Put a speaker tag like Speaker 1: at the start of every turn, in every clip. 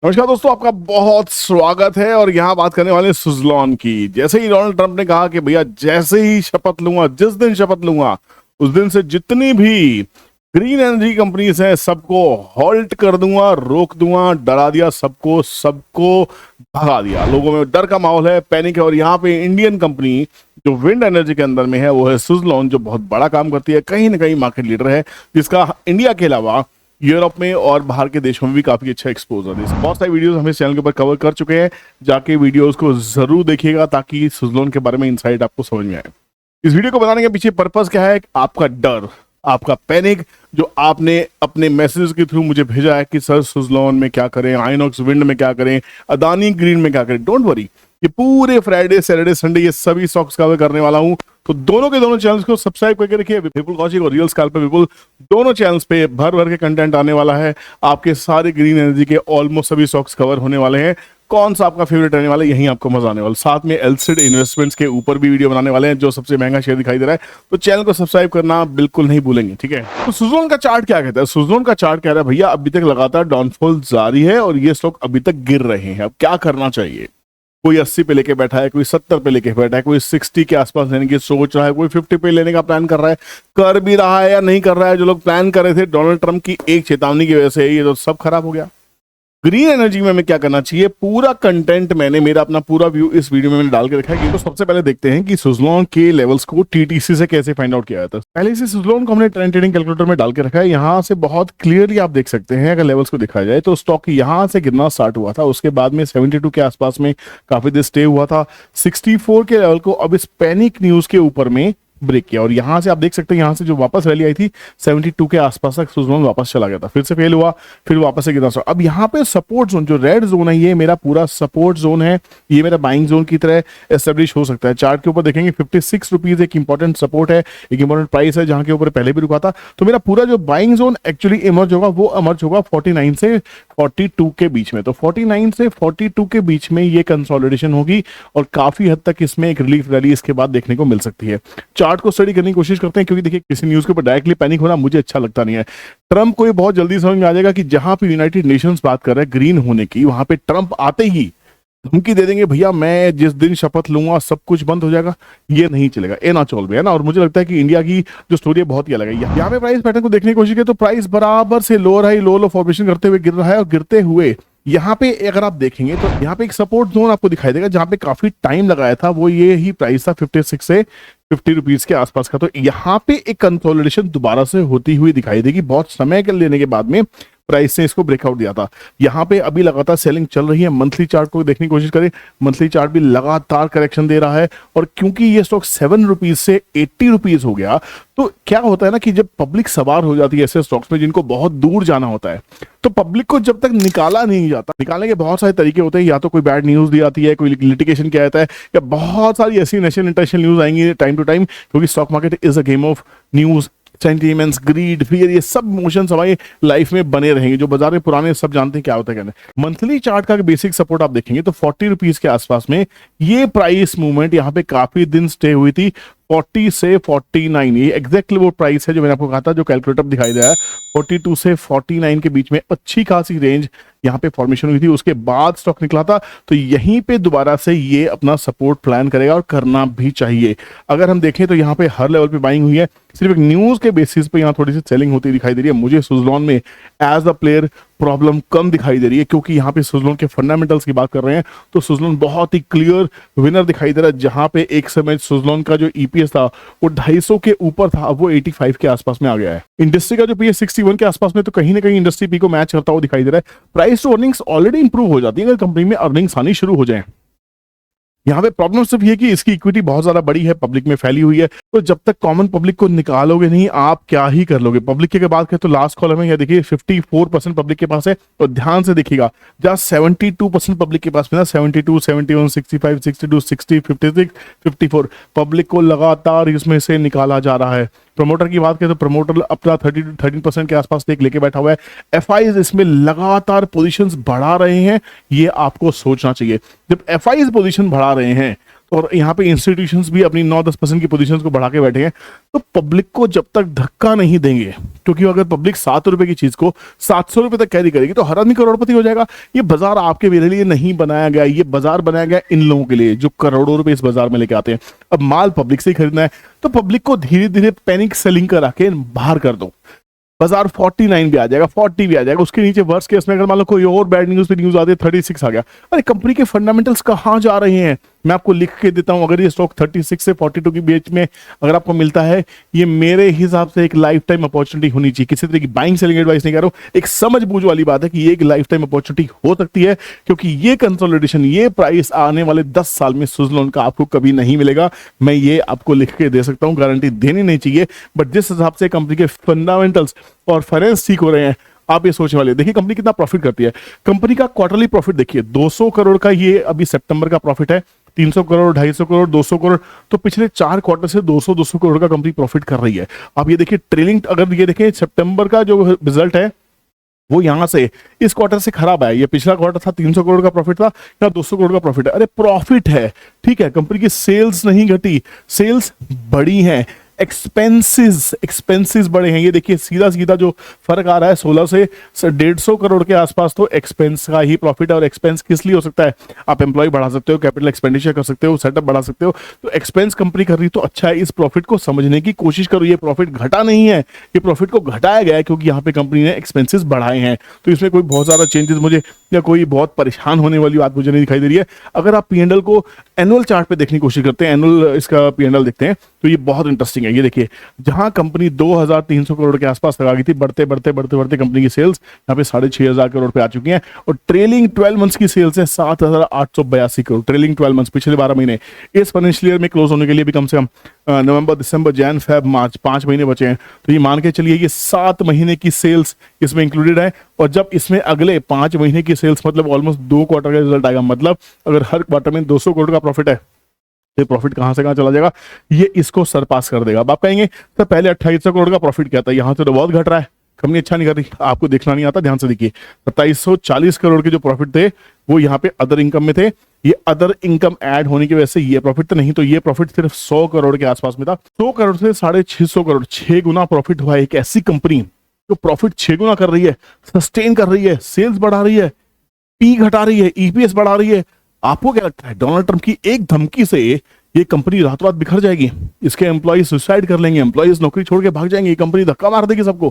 Speaker 1: नमस्कार दोस्तों, आपका बहुत स्वागत है। और यहाँ बात करने वाले सुजलॉन की। जैसे ही डोनाल्ड ट्रंप ने कहा कि भैया जैसे ही शपथ लूंगा, जिस दिन शपथ लूंगा उस दिन से जितनी भी ग्रीन एनर्जी कंपनीज हैं सबको हॉल्ट कर दूंगा, रोक दूंगा, डरा दिया सबको, सबको भगा दिया। लोगों में डर का माहौल है, पैनिक है। और यहाँ पे इंडियन कंपनी जो विंड एनर्जी के अंदर में है वो है सुजलॉन, जो बहुत बड़ा काम करती है, कहीं ना कहीं मार्केट लीडर है, जिसका इंडिया के अलावा यूरोप में और बाहर के देशों में भी काफी अच्छा एक्सपोजर है। बहुत सारी वीडियोस हम इस चैनल के ऊपर कवर कर चुके हैं, जाके वीडियोस को जरूर देखिएगा ताकि सुजलॉन के बारे में इंसाइट आपको समझ में आए। इस वीडियो को बनाने के पीछे पर्पस क्या है? आपका डर, आपका पैनिक जो आपने अपने मैसेज के थ्रू मुझे भेजा है कि सर सुजलॉन में क्या करें, आइनॉक्स विंड में क्या करें, अदानी ग्रीन में क्या करें। डोंट वरी, ये पूरे फ्राइडे सैटरडे संडे ये सभी स्टॉक्स कवर करने वाला हूं। तो दोनों के दोनों चैनल्स को सब्सक्राइब करके रखिए। विपुल कौशिक और रियल स्कैल्पर विपुल दोनों चैनल्स पे भर भर के कंटेंट आने वाला है। आपके सारे ग्रीन एनर्जी के ऑलमोस्ट सभी स्टॉक्स कवर होने वाले हैं। कौन सा आपका फेवरेट रहने वाला है, यही आपको मजा आने वाला। साथ में एलसीड इन्वेस्टमेंट्स के ऊपर भी वीडियो बनाने वाले हैं, जो सबसे महंगा शेयर दिखाई दे रहा है। तो चैनल को सब्सक्राइब करना बिल्कुल नहीं भूलेंगे, ठीक है। तो सुजलॉन का चार्ट क्या कहता है? सुजलॉन का चार्ट कह रहा है भैया अभी तक लगातार डाउनफॉल जारी है और ये स्टॉक अभी तक गिर रहे हैं। अब क्या करना चाहिए? कोई 80 पे लेके बैठा है, कोई 70 पे लेके बैठा है, कोई 60 के आसपास लेने की सोच रहा है, कोई 50 पे लेने का प्लान कर रहा है। कर भी रहा है या नहीं कर रहा है? जो लोग प्लान कर रहे थे डोनाल्ड ट्रंप की एक चेतावनी की वजह से, ये तो सब खराब हो गया। ग्रीन एनर्जी में हमें क्या करना चाहिए, पूरा कंटेंट मैंने, मेरा अपना पूरा व्यू इस वीडियो में मैंने डाल के रखा है। तो सबसे पहले देखते हैं कि सुजलॉन के लेवल्स को टीटीसी से कैसे फाइंड आउट किया जाता है। पहले से सुजलॉन को हमने ट्रेंडिंग कैलकुलेटर में डाल के रखा है। यहाँ से बहुत क्लियरली आप देख सकते हैं, अगर लेवल्स को दिखाया जाए तो स्टॉक यहाँ से गिरना स्टार्ट हुआ था, उसके बाद में 72 के आसपास में काफी देर स्टे हुआ था। 64 के लेवल को अब इस पैनिक न्यूज के ऊपर में ब्रेक किया और यहां से आप देख सकते हैं, यहां से जो वापस रैली आई थी 72 के आसपास तक सुजलॉन वापस चला गया था, फिर से फेल हुआ, फिर वापस से गिरा। अब यहाँ पे सपोर्ट जोन, जो रेड जोन है, ये मेरा पूरा सपोर्ट जोन है, ये मेरा बाइंग जोन की तरह एस्टेब्लिश हो सकता है। चार्ट के ऊपर देखेंगे 56 रुपीज एक इंपॉर्टेंट सपोर्ट है, एक इंपॉर्टेंट प्राइस है, जहां के ऊपर पहले भी रुका था। तो मेरा पूरा जो बाइंग जोन एक्चुअली इमर्ज होगा वो इमर्ज होगा 49 से 42 के बीच में। तो 49 से 42 के बीच में ये कंसोलिडेशन होगी और काफी हद तक इसमें एक रिलीफ रैली इसके बाद देखने को मिल सकती है। चार्ट को स्टडी करने की कोशिश करते हैं, क्योंकि देखिए किसी न्यूज के ऊपर डायरेक्टली पैनिक होना मुझे अच्छा लगता नहीं है। ट्रंप को ये बहुत जल्दी समझ में आ जाएगा कि जहां पे यूनाइटेड नेशंस बात कर रहा है ग्रीन होने की, वहां पे ट्रंप आते ही धमकी दे देंगे, भैया मैं जिस दिन शपथ लूंगा सब कुछ बंद हो जाएगा। ये नहीं चलेगा, ए ना चल है ना। और मुझे लगता है कि इंडिया की जो स्टोरी है बहुत ही अलग है। यहाँ पे प्राइस पैटर्न को देखने की कोशिश करें तो प्राइस बराबर से लोअर हाई लो लो फॉर्मेशन करते हुए गिर रहा है और गिरते हुए यहाँ पे अगर आप देखेंगे तो यहाँ पे एक सपोर्ट जोन आपको दिखाई देगा, जहां पे काफी टाइम लगाया था, वो ये ही प्राइस था 56 से 50 रुपीज के आसपास का। तो यहाँ पे एक कंसोलिडेशन दोबारा से होती हुई दिखाई देगी। बहुत समय कर लेने के बाद में प्राइस ने इसको ब्रेकआउट दिया था। यहाँ पे अभी लगातार सेलिंग चल रही है। मंथली चार्ट को देखने की कोशिश करें, मंथली चार्ट भी लगातार करेक्शन दे रहा है। और क्योंकि ये स्टॉक 7 रुपीज से 80 रुपीज हो गया, तो क्या होता है ना कि जब पब्लिक सवार हो जाती है ऐसे स्टॉक्स में जिनको बहुत दूर जाना होता है, तो पब्लिक को जब तक निकाला नहीं जाता, निकालने के बहुत सारे तरीके होते हैं। या तो कोई बैड न्यूज दी जाती है, कोई लिटिगेशन किया जाता है, या बहुत सारी ऐसी नेशनल इंटरनेशनल न्यूज आएंगी टाइम टू टाइम, क्योंकि stock market is a game of news, sentiments, greed, fear, ये सब मोशंस हमारी लाइफ में बने रहेंगे। जो बाजार में पुराने सब जानते हैं क्या होता है कहने। मंथली चार्ट का बेसिक सपोर्ट आप देखेंगे तो 40 रुपीज के आसपास में ये प्राइस मूवमेंट यहाँ पे काफी दिन स्टे हुई थी। 40 से 49 ये एग्जैक्टली वो प्राइस है जो मैंने आपको कहा था, जो कैलकुलेटर दिखाई दे रहा है। 42 से 49 के बीच में अच्छी खासी रेंज यहाँ पे फॉर्मेशन हुई थी, उसके बाद स्टॉक निकला था। तो यहीं पे दोबारा से ये अपना सपोर्ट प्लान करेगा और करना भी चाहिए। अगर हम देखें तो यहाँ पे हर लेवल पे बाइंग हुई है, सिर्फ एक न्यूज के बेसिस पे यहाँ थोड़ी सी सेलिंग होती दिखाई दे रही है। मुझे सुजलॉन में एज अ प्लेयर प्रॉब्लम कम दिखाई दे रही है, क्योंकि यहाँ पे सुजलॉन के फंडामेंटल्स की बात कर रहे हैं तो सुजलॉन बहुत ही क्लियर विनर दिखाई दे रहा है। जहां पे एक समय सुजलॉन का जो ईपीएस था वो 250 के ऊपर था, अब वो 85 के आसपास में आ गया है। इंडस्ट्री का जो पीएस 61 के आसपास में, तो कहीं ना कहीं इंडस्ट्री पी को मैच करता हुआ दिखाई दे रहा है। Price to earnings already improve हो जाती है अगर कंपनी में अर्निंग्स आनी शुरू हो जाए। यहाँ पे प्रॉब्लम सिर्फ ये कि इसकी इक्विटी बहुत ज्यादा बड़ी है, पब्लिक में फैली हुई है। तो जब तक कॉमन पब्लिक को निकालोगे नहीं, आप क्या ही कर लोगे। पब्लिक की बात करें तो लास्ट कॉलम है, या देखिए 54% पब्लिक के पास है। तो ध्यान से देखिएगा, जहां 72% पब्लिक के पास में ना, 72, 71, 65, 62, 60, 56, 54 पब्लिक को लगातार इसमें से निकाला जा रहा है। प्रमोटर की बात करें तो प्रमोटर अपना 13% के आसपास स्टेक लेके बैठा हुआ है। एफआईज इसमें लगातार पोजीशंस बढ़ा रहे हैं, ये आपको सोचना चाहिए। जब एफआईज पोजीशन बढ़ा रहे हैं और यहाँ पे इंस्टीट्यूशंस भी अपनी 9-10% की पोजीशंस को बढ़ा के बैठे हैं। तो पब्लिक को जब तक धक्का नहीं देंगे, क्योंकि अगर पब्लिक 7 रुपए की चीज को 700 रुपए तक कैरी करेगी तो हर आदमी करोड़पति हो जाएगा। ये बाजार आपके मेरे लिए नहीं बनाया गया, ये बाजार बनाया गया इन लोगों के लिए जो करोड़ों रुपए इस बाजार में लेके आते हैं। अब माल पब्लिक से ही खरीदना है, तो पब्लिक को धीरे धीरे पैनिक सेलिंग करा के बाहर कर दो। बाजार 49 भी आ जाएगा, 40 भी आ जाएगा, उसके नीचे वर्स्ट केस में अगर मान लो कोई और बैड न्यूज पे न्यूज आती है 36 आ गया, अरे कंपनी के फंडामेंटल्स कहाँ जा रहे हैं मैं आपको लिख के देता हूं। अगर ये स्टॉक 36 से 42 के बीच में अगर आपको मिलता है, ये मेरे हिसाब से एक लाइफ टाइम अपॉर्चुनिटी होनी चाहिए। किसी तरह की बाइंग सेलिंग एडवाइस नहीं कर रहा हूं, एक समझ बूझ वाली बात है कि ये एक लाइफ टाइम अपॉर्चुनिटी हो सकती है, क्योंकि ये कंसोलिडेशन, ये प्राइस आने वाले 10 साल में सुज़लोन का आपको कभी नहीं मिलेगा। मैं ये आपको लिख के दे सकता हूं, गारंटी देनी नहीं चाहिए, बट जिस हिसाब से कंपनी के फंडामेंटल्स और फाइनेंस ठीक हो रहे हैं, आप ये सोचने वाले। देखिए कंपनी कितना प्रॉफिट करती है। कंपनी का क्वार्टरली प्रॉफिट देखिए 200 करोड़ का ये अभी सितंबर का प्रॉफिट है, 300 करोड़, 250 करोड़, 200 करोड़, तो पिछले 4 क्वार्टर से 200 करोड़ का कंपनी प्रॉफिट कर रही है। आप ये देखिए ट्रेलिंग, अगर ये देखें सितंबर का जो रिजल्ट है वो यहां से इस क्वार्टर से खराब है। ये पिछला क्वार्टर था 300 करोड़ का प्रॉफिट था, या 200 करोड़ का प्रॉफिट है। अरे प्रॉफिट है, ठीक है, कंपनी की सेल्स नहीं घटी, सेल्स बढ़ी है। एक्सपेंसेस बढ़े हैं, ये देखिए सीधा सीधा जो फर्क आ रहा है 16 से 150 करोड़ के आसपास, तो एक्सपेंस का ही प्रॉफिट है। और एक्सपेंस किस लिए हो सकता है, आप एम्प्लॉय बढ़ा सकते हो, कैपिटल एक्सपेंडिचर कर सकते हो, सेटअप बढ़ा सकते हो, तो एक्सपेंस कंपनी कर रही तो अच्छा है। इस प्रॉफिट को समझने की कोशिश करो, ये प्रॉफिट घटा नहीं है, ये प्रॉफिट को घटाया गया है क्योंकि यहाँ पे कंपनी ने एक्सपेंसेस बढ़ाए हैं। तो इसमें कोई बहुत सारा चेंजेस मुझे या कोई बहुत परेशान होने वाली बात मुझे नहीं दिखाई दे रही है। अगर आप पीएनएल को एनुअल चार्ट पे देखने की कोशिश करते हैं, एनुअल इसका पीएनएल देखते हैं, तो ये बहुत इंटरेस्टिंग है। ये देखिए जहां कंपनी 2300 करोड़ के आसपास लगा गई थी, बढ़ते बढ़ते बढ़ते बढ़ते कंपनी की सेल्स यहाँ पे 6500 करोड़ पे आ चुकी हैं। और ट्रेलिंग 12 मंथ्स की सेल्स है 7882 करोड़, ट्रेलिंग 12 मंथ्स, पिछले 12 महीने। इस फाइनेंशियल ईयर में क्लोज होने के लिए भी कम से कम नवंबर, दिसंबर, जैन, फेब, मार्च 5 महीने बचे हैं। तो ये मान के चलिए ये 7 महीने की सेल्स इसमें इंक्लूडेड है। और जब इसमें अगले 5 महीने की सेल्स मतलब ऑलमोस्ट 2 क्वार्टर का रिजल्ट आएगा, मतलब अगर हर क्वार्टर में 200 करोड़ का प्रॉफिट है, ये प्रॉफिट कहां से कहां चला जाएगा, ये इसको सरपास कर देगा। अब आप कहेंगे तो पहले 2800 करोड़ का प्रॉफिट क्या था, यहां से तो बहुत घट रहा है, कंपनी अच्छा नहीं कर रही। आपको देखना नहीं आता, ध्यान से देखिए 2740 करोड़ के जो प्रॉफिट थे वो यहाँ पे अदर इनकम में थे। ये अदर इनकम ऐड होने की वजह से ये प्रॉफिट तो नहीं, तो ये प्रॉफिट सिर्फ 100 करोड़ के आसपास में था। 100 करोड़ से 650 करोड़, 6 गुना प्रॉफिट हुआ है। एक ऐसी कंपनी जो प्रॉफिट 6 गुना कर रही है, सस्टेन कर रही है, सेल्स बढ़ा रही है, पी घटा रही है, ईपीएस बढ़ा रही है। आपको क्या लगता है डोनाल्ड ट्रंप की एक धमकी से ये कंपनी रातों रात बिखर जाएगी? इसके एम्प्लॉय सुसाइड कर लेंगे, एम्प्लॉयज नौकरी छोड़ के भाग जाएंगे, ये कंपनी धक्का मार देगी सबको।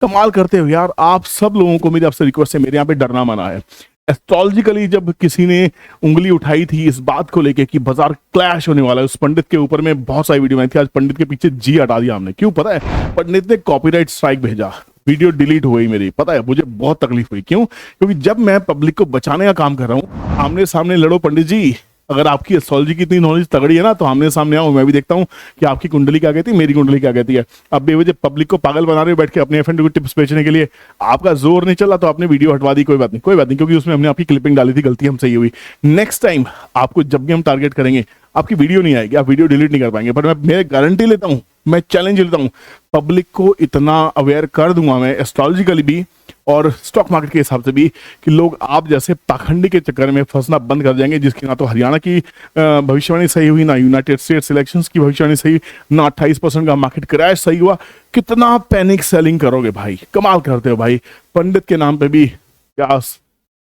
Speaker 1: कमाल करते हो यार। आप सब लोगों को मेरी आपसे रिक्वेस्ट है, मेरे यहाँ पे डरना मना है। एस्ट्रोलॉजिकली जब किसी ने उंगली उठाई थी इस बात को लेके कि बाजार क्लैश होने वाला है, उस पंडित के ऊपर में बहुत सारी वीडियो बनाई थी। आज पंडित के पीछे जी हटा दिया हमने। क्यों पता है? पंडित ने कॉपीराइट स्ट्राइक भेजा, वीडियो डिलीट हो गई मेरी। पता है मुझे बहुत तकलीफ हुई। क्यों? क्योंकि जब मैं पब्लिक को बचाने का काम कर रहा हूँ, आमने सामने लड़ो पंडित जी। अगर आपकी एस्ट्रोलॉजी की इतनी नॉलेज तगड़ी है ना, तो आमने सामने आओ, मैं भी देखता हूँ कि आपकी कुंडली क्या कहती है, मेरी कुंडली क्या कहती है। अब बेवजह पब्लिक को पागल बना रहे हो बैठ के अपने एफएनडी को टिप्स बेचने के लिए। आपका जोर नहीं चला तो आपने वीडियो हटवा दी, कोई बात नहीं, कोई बात नहीं, क्योंकि उसमें हमने आपकी क्लिपिंग डाली थी, गलती हमसे ही हुई। नेक्स्ट टाइम आपको जब भी हम टारगेट करेंगे, आपकी वीडियो नहीं आएगी, आप वीडियो डिलीट नहीं कर पाएंगे। पर मैं गारंटी लेता हूँ, मैं चैलेंज लेता हूँ, पब्लिक को इतना अवेयर कर दूंगा मैं एस्ट्रोलॉजिकली भी और स्टॉक मार्केट के हिसाब से भी कि लोग आप जैसे पाखंडी के चक्कर में फंसना बंद कर जाएंगे, जिसकी ना तो हरियाणा की भविष्यवाणी सही हुई, ना यूनाइटेड स्टेट्स इलेक्शंस की भविष्यवाणी सही, ना 28% का मार्केट क्रैश सही हुआ। कितना पैनिक सेलिंग करोगे भाई, कमाल करते हो भाई। पंडित के नाम पे भी क्या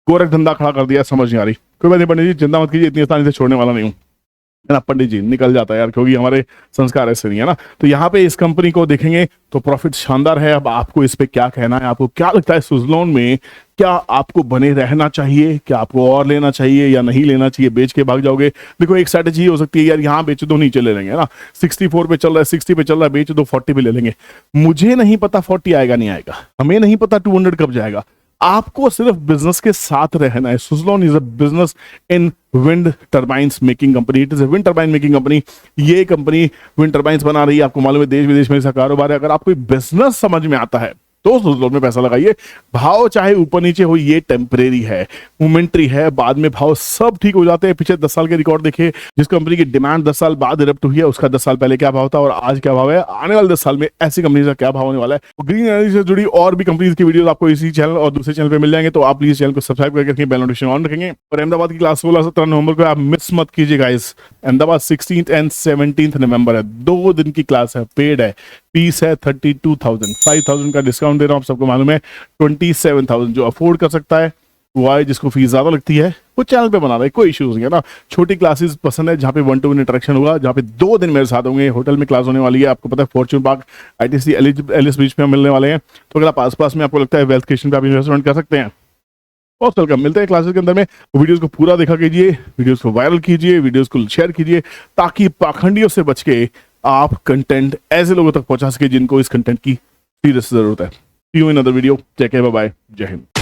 Speaker 1: गोरख धंधा खड़ा कर दिया, समझ नहीं आ रही। कोई बात नहीं पंडित जी, चिंता मत कीजिए, इतनी आसानी से छोड़ने वाला नहीं हूँ, है ना। पंडित जी निकल जाता है यार, क्योंकि हमारे संस्कार ऐसे नहीं है ना। तो यहाँ पे इस कंपनी को देखेंगे तो प्रॉफिट शानदार है। अब आपको इस पे क्या कहना है? आपको क्या लगता है सुज़लोन में क्या आपको बने रहना चाहिए, क्या आपको और लेना चाहिए या नहीं लेना चाहिए? बेच के भाग जाओगे? देखो एक स्ट्रेटेजी हो सकती है यार, यहाँ बेच दो नीचे ले लेंगे, है ना। 64 पे चल रहा है, 60 पे चल रहा है, बेच दो 40 पे ले लेंगे। मुझे नहीं पता 40 आएगा नहीं आएगा, हमें नहीं पता 200 कब जाएगा। आपको सिर्फ बिजनेस के साथ रहना है। Suzlon is a business in wind turbines making company. It is a wind turbine making company. ये कंपनी विंड टर्बाइंस बना रही है, आपको मालूम है, देश विदेश में इसका कारोबार है। अगर आपको बिजनेस समझ में आता है तो सुजलॉन में पैसा लगाइए। भाव चाहे ऊपर नीचे हो, ये टेम्परेरी है, मोमेंट्री है, बाद में भाव सब ठीक हो जाते हैं। पिछले 10 साल के रिकॉर्ड देखिए, जिस कंपनी की डिमांड 10 साल बाद इरप्ट हुई है उसका 10 साल पहले क्या भाव था और आज क्या भाव है, आने वाले 10 साल में ऐसी कंपनी का क्या भाव होने वाला है। ग्रीन एनर्जी से जुड़ी और भी कंपनीज की वीडियो आपको इसी चैनल और दूसरे चैनल पे मिल जाएंगे, तो आप प्लीज चैनल को सब्सक्राइब करके रखेंगे, बेल नोटिफिकेशन ऑन रखेंगे। और अहमदाबाद की क्लास 16-17 नवंबर को आप मिस मत कीजिए guys. Ahmedabad 16th and 17th नवंबर है, 2 दिन की क्लास है, पेड है, फीस है 32,000, 5,000 का डिस्काउंट दे रहा हूँ, आप सबको मालूम है 27,000। जो अफोर्ड कर सकता है वो आए, जिसको फीस ज्यादा लगती है वो चैनल पे बना रहा है, कोई इश्यूज नहीं है ना। छोटी क्लासेस पसंद है जहाँ पे 1-to-1 इंटरेक्शन होगा, जहाँ पे 2 दिन मेरे साथ होंगे। होटल में क्लास होने वाली है, आपको पता है फॉर्च्यून पार्क ITC एलिस बीच पे हम मिलने वाले हैं। तो अगर आप आसपास में आपको लगता है वेल्थ क्रिएशन पे आप इन्वेस्टमेंट कर सकते हैं, बहुत वेलकम। मिलते हैं क्लासेस के अंदर में। वीडियोस को पूरा देखा कीजिए, वीडियोस को वायरल कीजिए, वीडियोस को शेयर कीजिए, ताकि पाखंडियों से बच के आप कंटेंट ऐसे लोगों तक पहुंचा सके जिनको इस कंटेंट की सीरियस जरूरत है। See you in other video, take care, bye bye, Jai Hind.